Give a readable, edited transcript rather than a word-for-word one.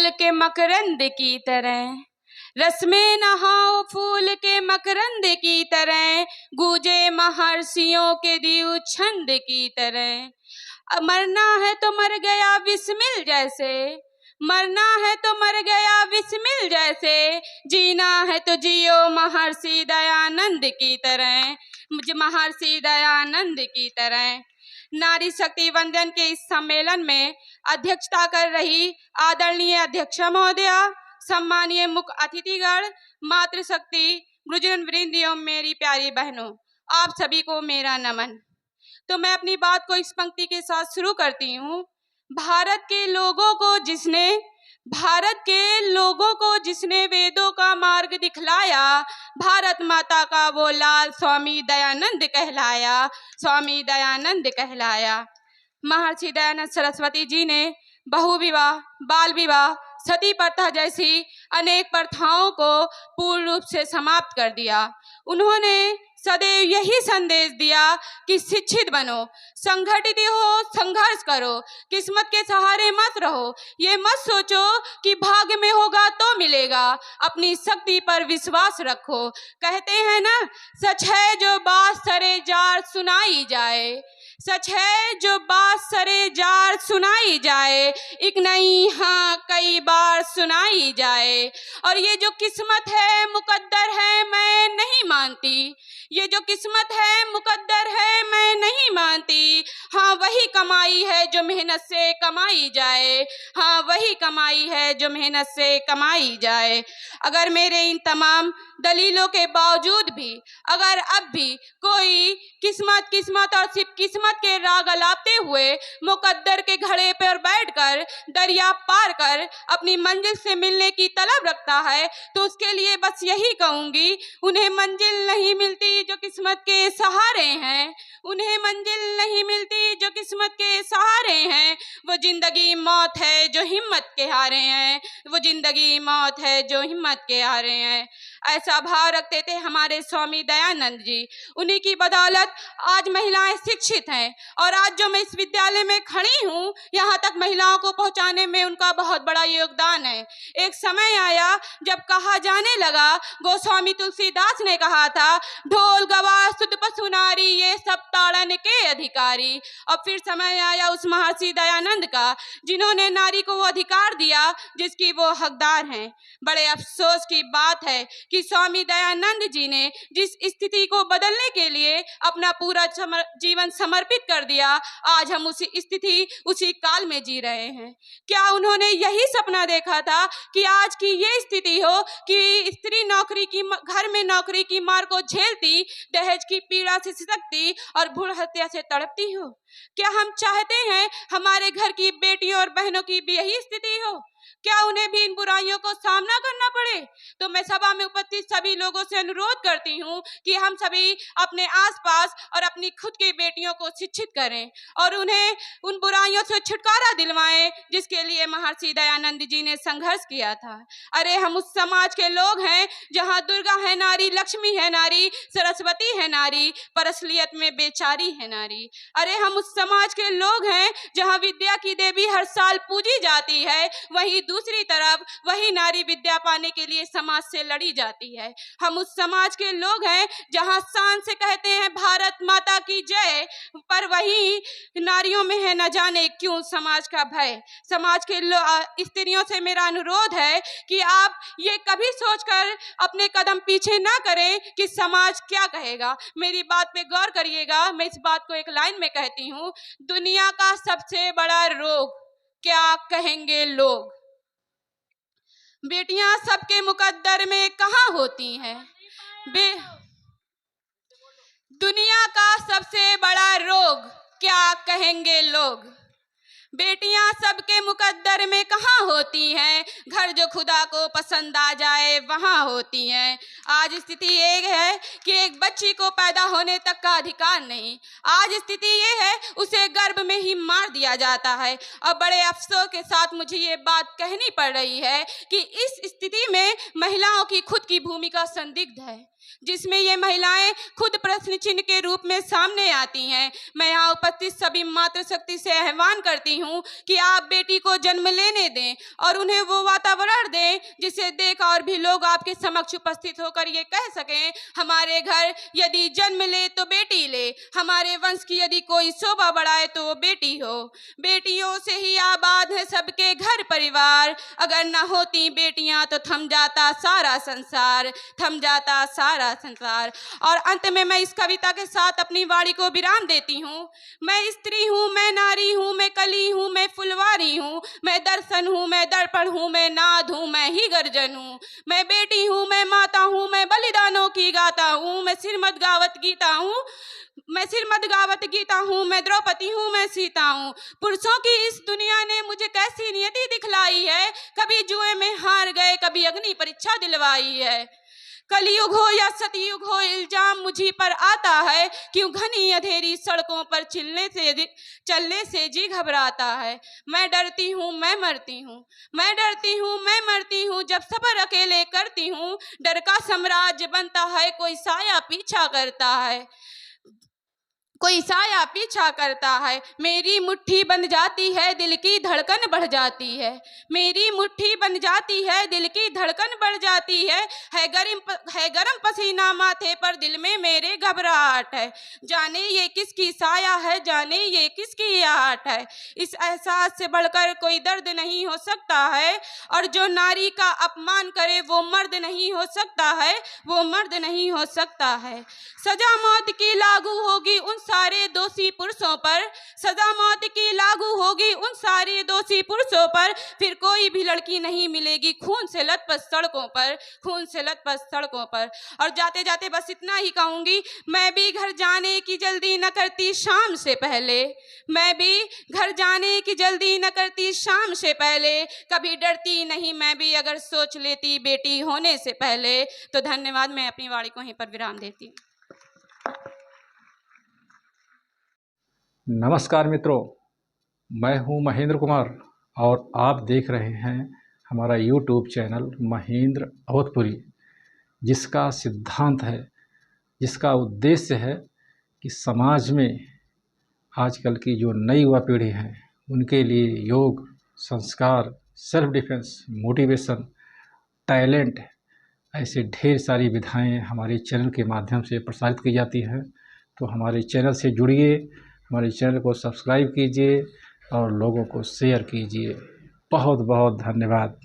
फूल के मकरंद की तरह, रस में नहाओ फूल के मकरंद की तरह, गूंजे महर्षियों के दियो छंद की तरह। मरना है तो मर गया बिस्मिल जैसे, मरना है तो मर गया बिस्मिल जैसे, जीना है तो जियो महर्षि दयानंद की तरह, मुझे महर्षि दयानंद की तरह। नारी शक्ति वंदन के इस सम्मेलन में अध्यक्षता कर रही आदरणीय अध्यक्षा महोदया, सम्मानीय मुख्य अतिथिगण, मातृशक्ति गुरुजन वृंद एवं मेरी प्यारी बहनों, आप सभी को मेरा नमन। तो मैं अपनी बात को इस पंक्ति के साथ शुरू करती हूँ। भारत के लोगों को जिसने वेदों का मार्ग दिखलाया, भारत माता का वो लाल स्वामी दयानंद कहलाया, स्वामी दयानंद कहलाया। महर्षि दयानंद सरस्वती जी ने बहु विवाह, बाल विवाह, सती प्रथा जैसी अनेक प्रथाओं को पूर्ण रूप से समाप्त कर दिया। उन्होंने सदैव यही संदेश दिया कि शिक्षित बनो, संगठित हो, संघर्ष करो, किस्मत के सहारे मत रहो, ये मत सोचो कि भाग्य में होगा तो मिलेगा, अपनी शक्ति पर विश्वास रखो। कहते हैं ना, सच है जो बात सरे जार सुनाई जाए, सच है जो बात सरे जार सुनाई जाए, एक नहीं हाँ कई बार सुनाई जाए। और ये जो किस्मत है मुकद्दर है मैं नहीं मानती, ये जो किस्मत है मुकद्दर है मैं नहीं मानती, हाँ वही कमाई है जो मेहनत से कमाई जाए, हाँ वही कमाई है जो मेहनत से कमाई जाए। अगर मेरे इन तमाम दलीलों के बावजूद भी अगर अब भी कोई किस्मत और सिर्फ किस्मत के राग अलापते हुए मुकद्दर के घड़े पर बैठकर दरिया पार कर अपनी मंजिल से मिलने की तलब रखता है, तो उसके लिए बस यही कहूंगी, उन्हें मंजिल नहीं मिलती जो किस्मत के सहारे हैं, उन्हें मंजिल नहीं मिलती जो किस्मत के सहारे हैं। वो जिंदगी मौत है जो हिम्मत के हारे हैं, वो जिंदगी मौत है जो हिम्मत के हारे हैं। ऐसा भाव रखते थे हमारे स्वामी दयानंद जी। उन्हीं की बदौलत आज महिलाएं शिक्षित हैं और आज जो मैं इस विद्यालय में खड़ी हूँ, यहाँ तक महिलाओं को पहुँचाने में उनका बहुत बड़ा योगदान है। एक समय आया जब कहा जाने लगा, गोस्वामी तुलसीदास ने कहा था, ढोल गवाह सुत पशु नारी ये सब ताड़न के अधिकारी। और फिर समय आया उस महर्षि दयानंद का, जिन्होंने नारी को वो अधिकार दिया जिसकी वो हकदार हैं। बड़े अफसोस की बात है कि स्वामी दयानंद जी ने जिस स्थिति को बदलने के लिए अपना पूरा जीवन समर्पित कर दिया, आज हम उसी स्थिति उसी काल में जी रहे हैं। क्या उन्होंने यही सपना देखा था कि आज की ये स्थिति हो कि स्त्री घर में नौकरी की मार को झेलती, दहेज की पीड़ा से सिसकती और भ्रूण हत्या से तड़पती हो? क्या हम चाहते हैं हमारे घर की बेटियों और बहनों की भी यही स्थिति हो? क्या उन्हें भी इन बुराइयों को सामना करना पड़े? तो मैं सभा में उपस्थित सभी लोगों से अनुरोध करती हूँ कि हम सभी अपने आसपास और अपनी खुद की बेटियों को शिक्षित करें और उन्हें उन बुराइयों से छुटकारा दिलवाएं जिसके लिए महर्षि दयानंद जी ने संघर्ष किया था। अरे हम उस समाज के लोग हैं जहाँ दुर्गा है नारी, लक्ष्मी है नारी, सरस्वती है नारी, पर असलियत में बेचारी है नारी। अरे हम उस समाज के लोग हैं जहाँ विद्या की देवी हर साल पूजी जाती है, वहीं दूसरी तरफ वही नारी विद्या पाने के लिए समाज से लड़ी जाती है। हम उस समाज के लोग हैं जहां शान से कहते हैं भारत माता की जय, पर वही नारियों में है न जाने क्यों समाज का भय। समाज के स्त्रियों से मेरा अनुरोध है कि आप ये कभी सोचकर अपने कदम पीछे ना करें कि समाज क्या कहेगा। मेरी बात पे गौर करिएगा। मैं इस बात को एक लाइन में कहती हूँ, दुनिया का सबसे बड़ा रोग क्या कहेंगे लोग। बेटियां सबके मुकद्दर में कहाँ होती हैं? दुनिया का सबसे बड़ा रोग क्या कहेंगे लोग। बेटियां सबके मुकद्दर में कहाँ होती हैं, घर जो खुदा को पसंद आ जाए वहाँ होती हैं। आज स्थिति ये है कि एक बच्ची को पैदा होने तक का अधिकार नहीं। आज स्थिति ये है उसे गर्भ में ही मार दिया जाता है। और बड़े अफसोस के साथ मुझे ये बात कहनी पड़ रही है कि इस स्थिति में महिलाओं की खुद की भूमिका संदिग्ध है। जिसमें ये महिलाएं खुद प्रश्न चिन्ह के रूप में सामने आती हैं। मैं यहाँ उपस्थित सभी मातृशक्ति से आह्वान करती हूँ कि आप बेटी को जन्म लेने दें और उन्हें वो वातावरण दें जिसे देख और भी लोग आपके समक्ष उपस्थित होकर ये कह सकें, हमारे घर यदि जन्म ले तो बेटी ले, हमारे वंश की यदि कोई शोभा बढ़ाए तो वो बेटी हो। बेटियों से ही आबाद है सबके घर परिवार, अगर न होती बेटियां तो थम जाता सारा संसार, थम जाता सारा संसार। और अंत में मैं इस कविता के साथ अपनी वाणी को विराम देती हूँ। मैं स्त्री हूँ, मैं नारी हूँ, मैं कली हूँ, मैं फुलवारी हूँ, मैं दर्शन हूँ, मैं दर्पण हूँ, मैं नाद हूँ, मैं ही गर्जन हूँ, मैं बेटी हूँ, मैं माता हूँ, मैं बलिदानों की गाता हूँ, मैं श्रीमद् गावत गीता हूँ, मैं श्रीमद् गावत गीता हूँ, मैं द्रौपदी हूँ, मैं सीता हूँ। पुरुषों की इस दुनिया ने मुझे कैसी नियति दिखलाई है, कभी जुए में हार गए, कभी अग्नि परीक्षा दिलवाई है। कलयुग हो या सतयुग हो, इल्जाम मुझी पर आता है, क्यों घनी अंधेरी सड़कों पर चलने से जी घबराता है। मैं डरती हूँ, मैं मरती हूँ, मैं डरती हूँ, मैं मरती हूँ, जब सफर अकेले करती हूँ, डर का साम्राज्य बनता है, कोई साया पीछा करता है, कोई साया पीछा करता है। मेरी मुट्ठी बन जाती है, दिल की धड़कन बढ़ जाती है, मेरी मुट्ठी बन जाती है, दिल की धड़कन बढ़ जाती है गरम पसीना माथे पर, दिल में मेरे घबराहट है, जाने ये किसकी साया है, जाने ये किसकी आहट है। इस एहसास से बढ़कर कोई दर्द नहीं हो सकता है, और जो नारी का अपमान करे वो मर्द नहीं हो सकता है, वो मर्द नहीं हो सकता है। सजा मौत की लागू होगी उन सारे दोषी पुरुषों पर, सजा मौत की लागू होगी उन सारे दोषी पुरुषों पर, फिर कोई भी लड़की नहीं मिलेगी खून से लथपथ सड़कों पर, खून से लथपथ सड़कों पर। और जाते जाते बस इतना ही कहूंगी, मैं भी घर जाने की जल्दी न करती शाम से पहले, मैं भी घर जाने की जल्दी न करती शाम से पहले, कभी डरती नहीं मैं भी अगर सोच लेती बेटी होने से पहले। तो धन्यवाद, मैं अपनी वाणी को यहीं पर विराम देती हूँ। नमस्कार मित्रों, मैं हूं महेंद्र कुमार और आप देख रहे हैं हमारा YouTube चैनल महेंद्र अवधपुरी, जिसका सिद्धांत है, जिसका उद्देश्य है कि समाज में आजकल की जो नई युवा पीढ़ी है उनके लिए योग, संस्कार, सेल्फ डिफेंस, मोटिवेशन, टैलेंट, ऐसे ढेर सारी विधाएं हमारे चैनल के माध्यम से प्रसारित की जाती हैं। तो हमारे चैनल से जुड़िए, हमारे चैनल को सब्सक्राइब कीजिए और लोगों को शेयर कीजिए। बहुत बहुत धन्यवाद।